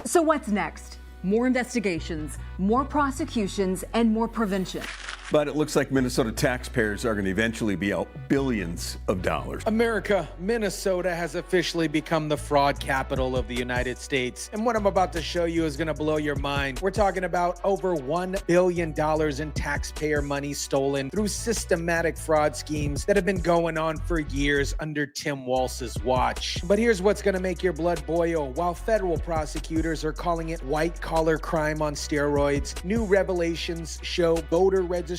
So what's next? More investigations, more prosecutions, and more prevention. But it looks like Minnesota taxpayers are going to eventually be out billions of dollars. America, Minnesota has officially become the fraud capital of the United States. And what I'm about to show you is going to blow your mind. We're talking about over $1 billion in taxpayer money stolen through systematic fraud schemes that have been going on for years under Tim Walz's watch. But here's what's going to make your blood boil. While federal prosecutors are calling it white-collar crime on steroids, new revelations show voter registration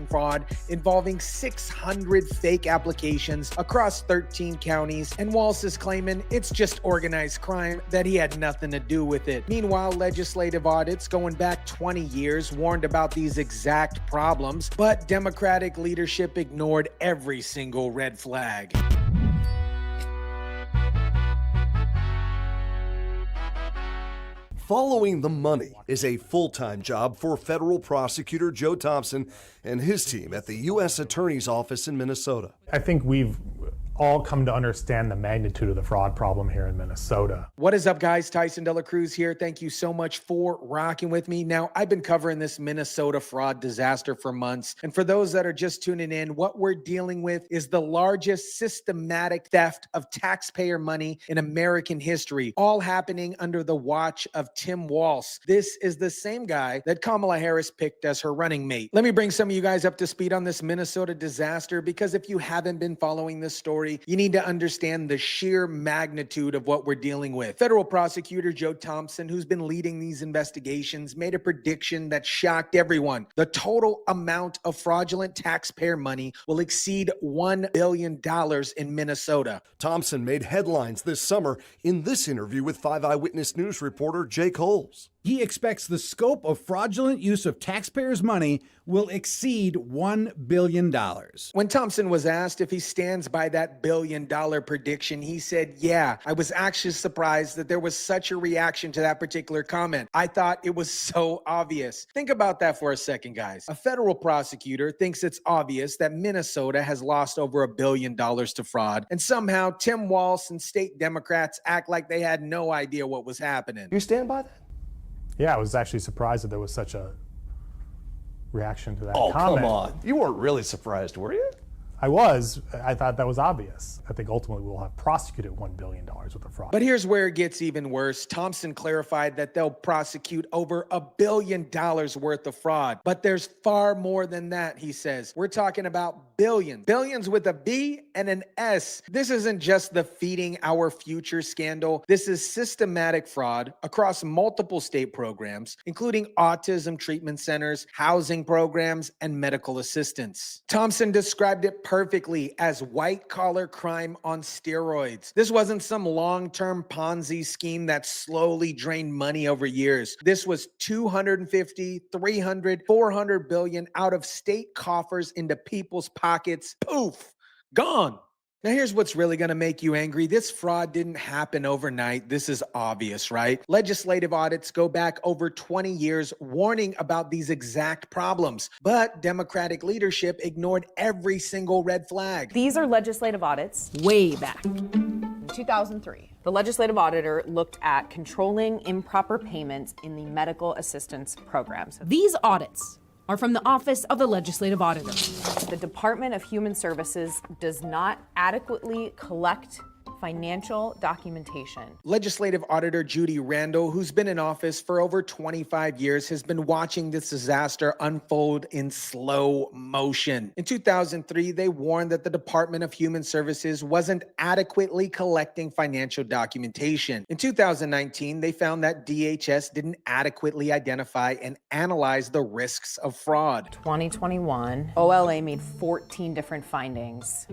fraud involving 600 fake applications across 13 counties, and Walz is claiming it's just organized crime, that he had nothing to do with it. Meanwhile, legislative audits going back 20 years warned about these exact problems, but Democratic leadership ignored every single red flag. Following the money is a full-time job for federal prosecutor Joe Thompson and his team at the U.S. Attorney's Office in Minnesota. I think we've all come to understand the magnitude of the fraud problem here in Minnesota. What is up, guys? Tyson De La Cruz here. Thank you so much for rocking with me. Now, I've been covering this Minnesota fraud disaster for months. And for those that are just tuning in, what we're dealing with is the largest systematic theft of taxpayer money in American history, all happening under the watch of Tim Walz. This is the same guy that Kamala Harris picked as her running mate. Let me bring some of you guys up to speed on this Minnesota disaster, because if you haven't been following this story, you need to understand the sheer magnitude of what we're dealing with. Federal prosecutor Joe Thompson, who's been leading these investigations, made a prediction that shocked everyone. The total amount of fraudulent taxpayer money will exceed $1 billion in Minnesota. Thompson made headlines this summer in this interview with 5 Eyewitness News reporter Jake Holz. He expects the scope of fraudulent use of taxpayers' money will exceed $1 billion. When Thompson was asked if he stands by that billion-dollar prediction, he said, yeah, I was actually surprised that there was such a reaction to that particular comment. I thought it was so obvious. Think about that for a second, guys. A federal prosecutor thinks it's obvious that Minnesota has lost over $1 billion to fraud, and somehow Tim Walz and state Democrats act like they had no idea what was happening. You stand by that? Yeah, I was actually surprised that there was such a reaction to that Oh, comment. come on. You weren't really surprised, were you? I was. I thought that was obvious. I think ultimately we'll have prosecuted $1 billion worth of fraud. But here's where it gets even worse. Thompson clarified that they'll prosecute over $1 billion worth of fraud. But there's far more than that, he says. We're talking about billions. Billions with a B and an S. This isn't just the feeding our future scandal. This is systematic fraud across multiple state programs, including autism treatment centers, housing programs, and medical assistance. Thompson described it perfectly as white-collar crime on steroids. This wasn't some long-term Ponzi scheme that slowly drained money over years. This was 250, 300, 400 billion out of state coffers into people's pockets. Poof, gone. Now, here's what's really going to make you angry. This fraud didn't happen overnight. This is obvious, right? Legislative audits go back over 20 years warning about these exact problems, but Democratic leadership ignored every single red flag. These are legislative audits Way back. 2003. The legislative auditor looked at controlling improper payments in the medical assistance programs. These audits are from the Office of the Legislative Auditor. The Department of Human Services does not adequately collect financial documentation. Legislative Auditor Judy Randall, who's been in office for over 25 years, has been watching this disaster unfold in slow motion. In 2003, they warned that the Department of Human Services wasn't adequately collecting financial documentation. In 2019, they found that DHS didn't adequately identify and analyze the risks of fraud. 2021, OLA made 14 different findings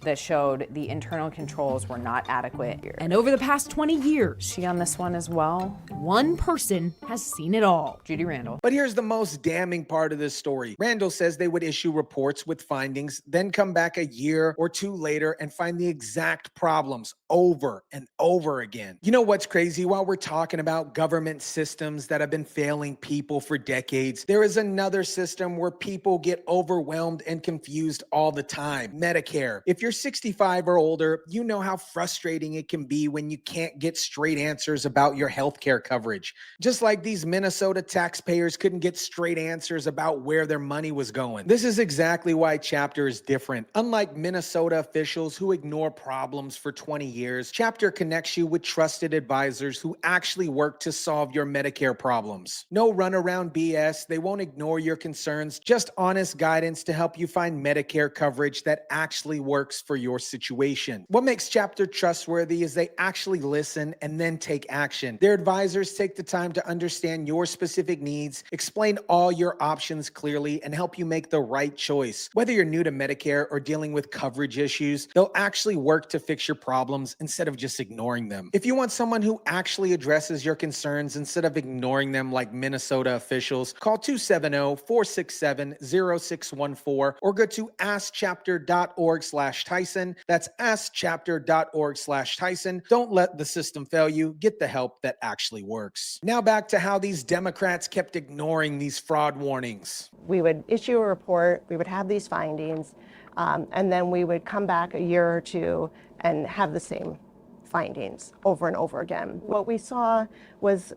that showed the internal controls were not adequate. And over the past 20 years, She on this one as well? one person has seen it all. Judy Randall. But here's the most damning part of this story. Randall says they would issue reports with findings, then come back a year or two later and find the exact problems over and over again. You know what's crazy? While we're talking about government systems that have been failing people for decades, there is another system where people get overwhelmed and confused all the time. Medicare. If you're 65 or older, you know how frustrating it can be when you can't get straight answers about your health care coverage. Just like these Minnesota taxpayers couldn't get straight answers about where their money was going. This is exactly why Chapter is different. Unlike Minnesota officials who ignore problems for 20 years, Chapter connects you with trusted advisors who actually work to solve your Medicare problems. No runaround BS. They won't ignore your concerns, just honest guidance to help you find Medicare coverage that actually works for your situation. What makes Chapter trustworthy is they actually listen and then take action. Their advisors take the time to understand your specific needs, explain all your options clearly, and help you make the right choice. Whether you're new to Medicare or dealing with coverage issues, they'll actually work to fix your problems instead of just ignoring them. If you want someone who actually addresses your concerns instead of ignoring them like Minnesota officials, call 270-467-0614 or go to askchapter.org/Tyson. That's askchapter.org/Tyson. Don't let the system fail you. Get the help that actually works. Now back to how these Democrats kept ignoring these fraud warnings. We would issue a report, we would have these findings, and then we would come back a year or two and have the same findings over and over again. What we saw was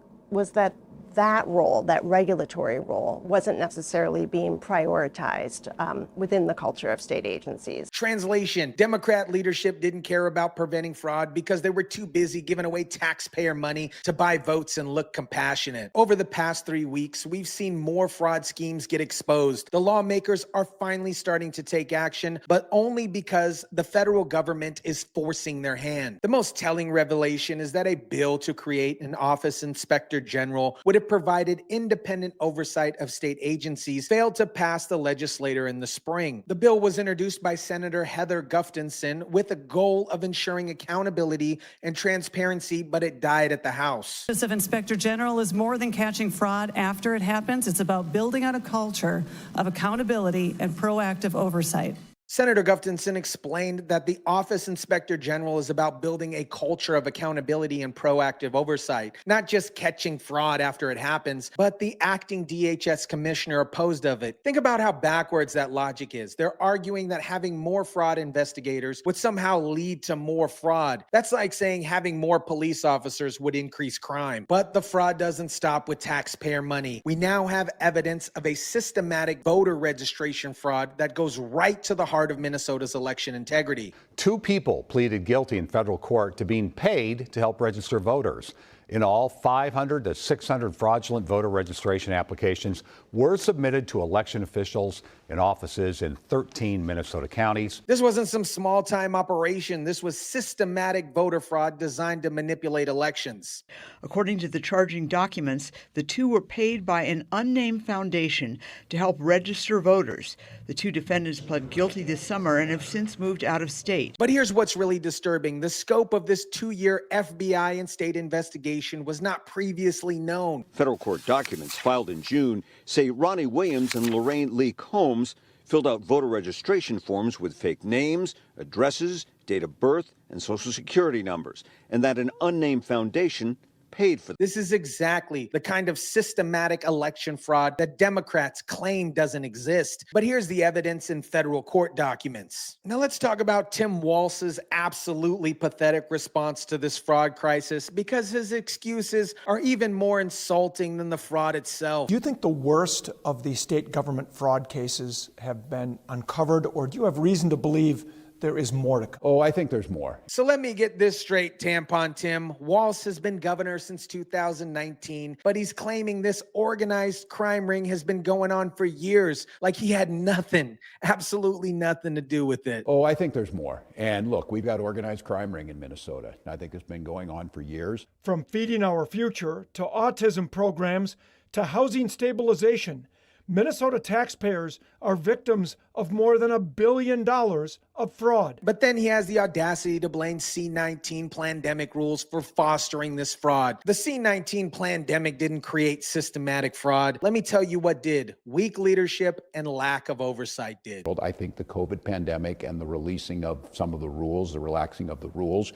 that role, that regulatory role, wasn't necessarily being prioritized within the culture of state agencies. Translation: Democrat leadership didn't care about preventing fraud because they were too busy giving away taxpayer money to buy votes and look compassionate. Over the past 3 weeks, we've seen more fraud schemes get exposed. The lawmakers are finally starting to take action, but only because the federal government is forcing their hand. The most telling revelation is that a bill to create an office inspector general would have provided independent oversight of state agencies failed to pass the legislature in the spring. The bill was introduced by Senator Heather Guffinson with a goal of ensuring accountability and transparency, but it died at the House. The office of Inspector General is more than catching fraud after it happens. It's about building out a culture of accountability and proactive oversight. Senator Guffinson explained that the Office Inspector General is about building a culture of accountability and proactive oversight, not just catching fraud after it happens, but the acting DHS commissioner opposed of it. Think about how backwards that logic is. They're arguing that having more fraud investigators would somehow lead to more fraud. That's like saying having more police officers would increase crime. But the fraud doesn't stop with taxpayer money. We now have evidence of a systematic voter registration fraud that goes right to the heart of Minnesota's election integrity. 2 people pleaded guilty in federal court to being paid to help register voters. In all, 500 to 600 fraudulent voter registration applications were submitted to election officials in offices in 13 Minnesota counties. This wasn't some small-time operation. This was systematic voter fraud designed to manipulate elections. According to the charging documents, the 2 were paid by an unnamed foundation to help register voters. The 2 defendants pled guilty this summer and have since moved out of state. But here's what's really disturbing. The scope of this 2-year FBI and state investigation was not previously known. Federal court documents filed in June say Ronnie Williams and Lorraine Lee Combs filled out voter registration forms with fake names, addresses, date of birth, and social security numbers, and that an unnamed foundation paid for them. This is exactly the kind of systematic election fraud that Democrats claim doesn't exist. But here's the evidence in federal court documents. Now let's talk about Tim Walz's absolutely pathetic response to this fraud crisis, because his excuses are even more insulting than the fraud itself. Do you think the worst of the state government fraud cases have been uncovered, or do you have reason to believe there is more to come? Oh, I think there's more. So let me get this straight, Tampon Tim. Walz has been governor since 2019, but he's claiming this organized crime ring has been going on for years, like he had nothing, absolutely nothing to do with it. Oh, I think there's more. And look, we've got organized crime ring in Minnesota. I think it's been going on for years. From Feeding Our Future to autism programs to housing stabilization, Minnesota taxpayers are victims of more than $1 billion of fraud. But then he has the audacity to blame C-19 pandemic rules for fostering this fraud. The C-19 pandemic didn't create systematic fraud. Let me tell you what did. Weak leadership and lack of oversight did. I think the COVID pandemic and the releasing of some of the rules, the relaxing of the rules,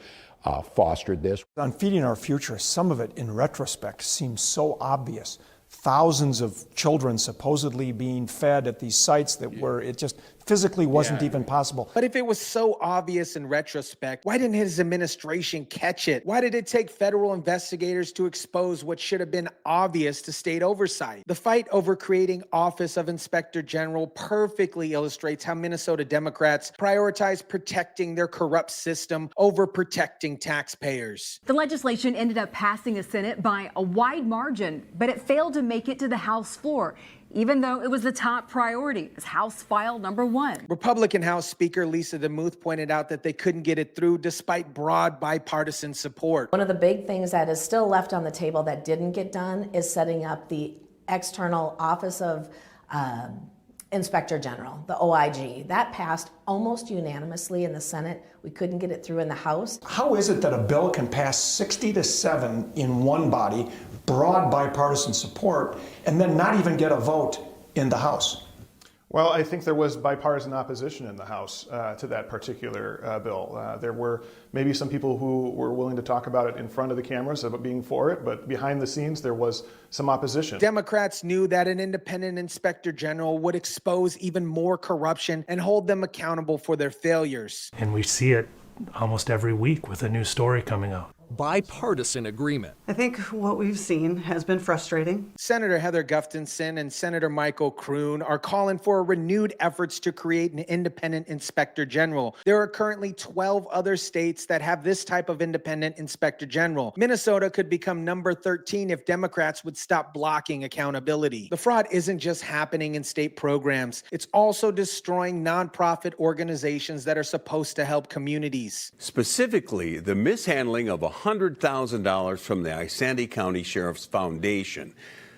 fostered this. On Feeding Our Future, some of it in retrospect seems so obvious. Thousands of children supposedly being fed at these sites that were just physically wasn't even possible. But if it was so obvious in retrospect, why didn't his administration catch it? Why did it take federal investigators to expose what should have been obvious to state oversight? The fight over creating Office of Inspector General perfectly illustrates how Minnesota Democrats prioritize protecting their corrupt system over protecting taxpayers. The legislation ended up passing the Senate by a wide margin, but it failed to make it to the House floor, even though it was the top priority as House File number 1. Republican House Speaker Lisa DeMuth pointed out that they couldn't get it through despite broad bipartisan support. One of the big things that is still left on the table that didn't get done is setting up the external Office of Inspector General, the OIG. That passed almost unanimously in the Senate. We couldn't get it through in the House. How is it that a bill can pass 60-7 in one body, broad bipartisan support, and then not even get a vote in the House? Well, I think there was bipartisan opposition in the House to that particular bill. There were maybe some people who were willing to talk about it in front of the cameras about being for it, but behind the scenes there was some opposition. Democrats knew that an independent inspector general would expose even more corruption and hold them accountable for their failures. And we see it almost every week with a new story coming out. Bipartisan agreement. I think what we've seen has been frustrating. Senator Heather Guffinson and Senator Michael Kroon are calling for renewed efforts to create an independent inspector general. There are currently 12 other states that have this type of independent inspector general. Minnesota could become number 13 if Democrats would stop blocking accountability. The fraud isn't just happening in state programs. It's also destroying nonprofit organizations that are supposed to help communities. Specifically, the mishandling of $100,000 from the Isanti County Sheriff's Foundation.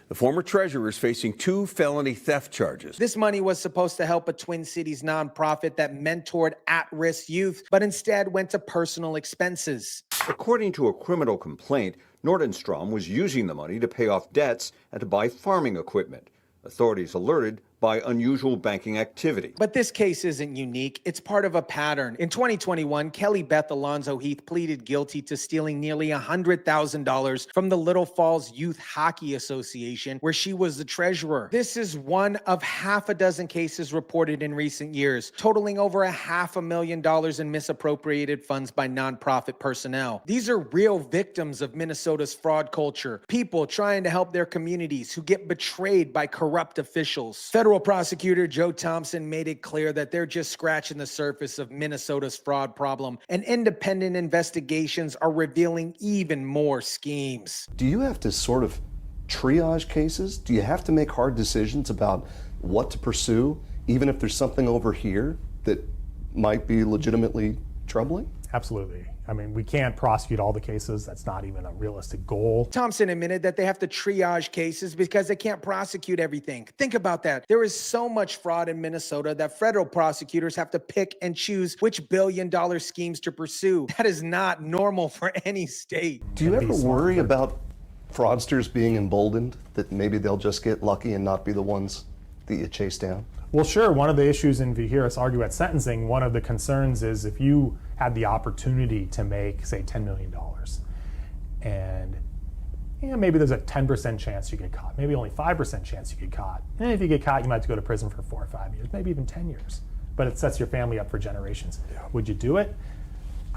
The former treasurer is facing 2 felony theft charges. This money was supposed to help a Twin Cities nonprofit that mentored at-risk youth, but instead went to personal expenses. According to a criminal complaint, Nordenstrom was using the money to pay off debts and to buy farming equipment. Authorities alerted by unusual banking activity. But this case isn't unique. It's part of a pattern. In 2021, Kelly Beth Alonzo Heath pleaded guilty to stealing nearly $100,000 from the Little Falls Youth Hockey Association, where she was the treasurer. This is one of half a dozen cases reported in recent years, totaling over $500,000 in misappropriated funds by nonprofit personnel. These are real victims of Minnesota's fraud culture, people trying to help their communities who get betrayed by corrupt officials. Federal prosecutor Joe Thompson made it clear that they're just scratching the surface of Minnesota's fraud problem, and independent investigations are revealing even more schemes. Do you have to sort of triage cases? Do you have to make hard decisions about what to pursue, even if there's something over here that might be legitimately troubling? Absolutely. I mean, we can't prosecute all the cases. That's not even a realistic goal. Thompson admitted that they have to triage cases because they can't prosecute everything. Think about that. There is so much fraud in Minnesota that federal prosecutors have to pick and choose which billion-dollar schemes to pursue. That is not normal for any state. Do you ever worry about fraudsters being emboldened, that maybe they'll just get lucky and not be the ones that you chase down? Well, sure. One of the issues, and if you hear us argue at sentencing, one of the concerns is if you had the opportunity to make, say, $10 million, and maybe there's a 10% chance you get caught, maybe only 5% chance you get caught. And if you get caught, you might have to go to prison for 4 or 5 years, maybe even 10 years. But it sets your family up for generations. Yeah. Would you do it?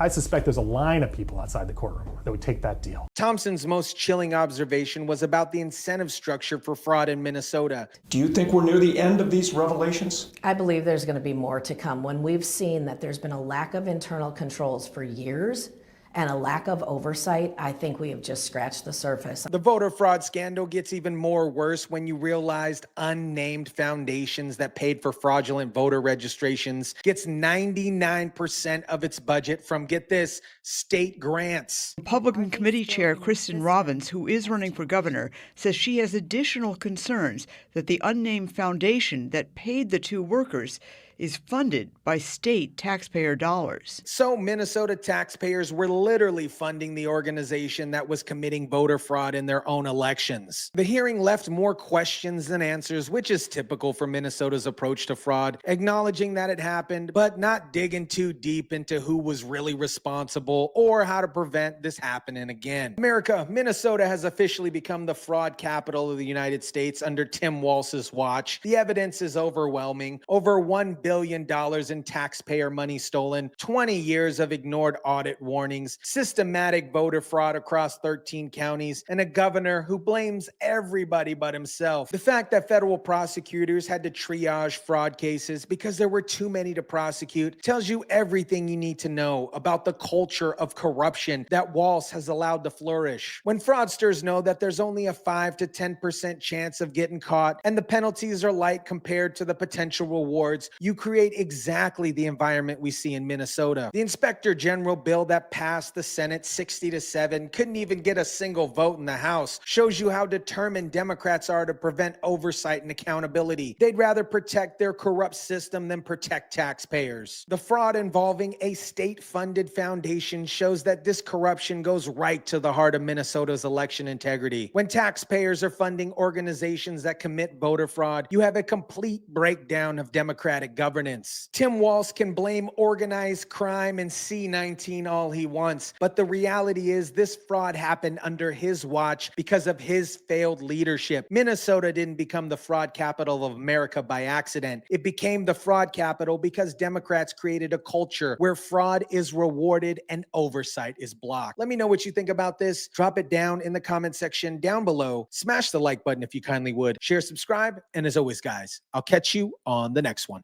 I suspect there's a line of people outside the courtroom that would take that deal. Thompson's most chilling observation was about the incentive structure for fraud in Minnesota. Do you think we're near the end of these revelations? I believe there's going to be more to come. When we've seen that there's been a lack of internal controls for years and a lack of oversight, I think we have just scratched the surface. The voter fraud scandal gets even more worse when you realized unnamed foundations that paid for fraudulent voter registrations gets 99% of its budget from, get this, state grants. Republican Committee Chair Kristen Robbins, who is running for governor, says she has additional concerns that the unnamed foundation that paid the 2 workers is funded by state taxpayer dollars. So Minnesota taxpayers were literally funding the organization that was committing voter fraud in their own elections. The hearing left more questions than answers, which is typical for Minnesota's approach to fraud, acknowledging that it happened, but not digging too deep into who was really responsible or how to prevent this happening again. Minnesota has officially become the fraud capital of the United States under Tim Walz's watch. The evidence is overwhelming. Over $1 billion billion in taxpayer money stolen, 20 years of ignored audit warnings, systematic voter fraud across 13 counties, and a governor who blames everybody but himself. The fact that federal prosecutors had to triage fraud cases because there were too many to prosecute tells you everything you need to know about the culture of corruption that Walz has allowed to flourish. When fraudsters know that there's only a 5 to 10% chance of getting caught and the penalties are light compared to the potential rewards, you create exactly the environment we see in Minnesota. The Inspector General bill that passed the Senate 60-7 couldn't even get a single vote in the House. Shows you how determined Democrats are to prevent oversight and accountability. They'd rather protect their corrupt system than protect taxpayers. The fraud involving a state-funded foundation shows that this corruption goes right to the heart of Minnesota's election integrity. When taxpayers are funding organizations that commit voter fraud, you have a complete breakdown of democratic governance. Tim Walz can blame organized crime and C-19 all he wants, but the reality is this fraud happened under his watch because of his failed leadership. Minnesota didn't become the fraud capital of America by accident. It became the fraud capital because Democrats created a culture where fraud is rewarded and oversight is blocked. Let me know what you think about this. Drop it down in the comment section down below. Smash the like button if you kindly would. Share, subscribe, and as always, guys, I'll catch you on the next one.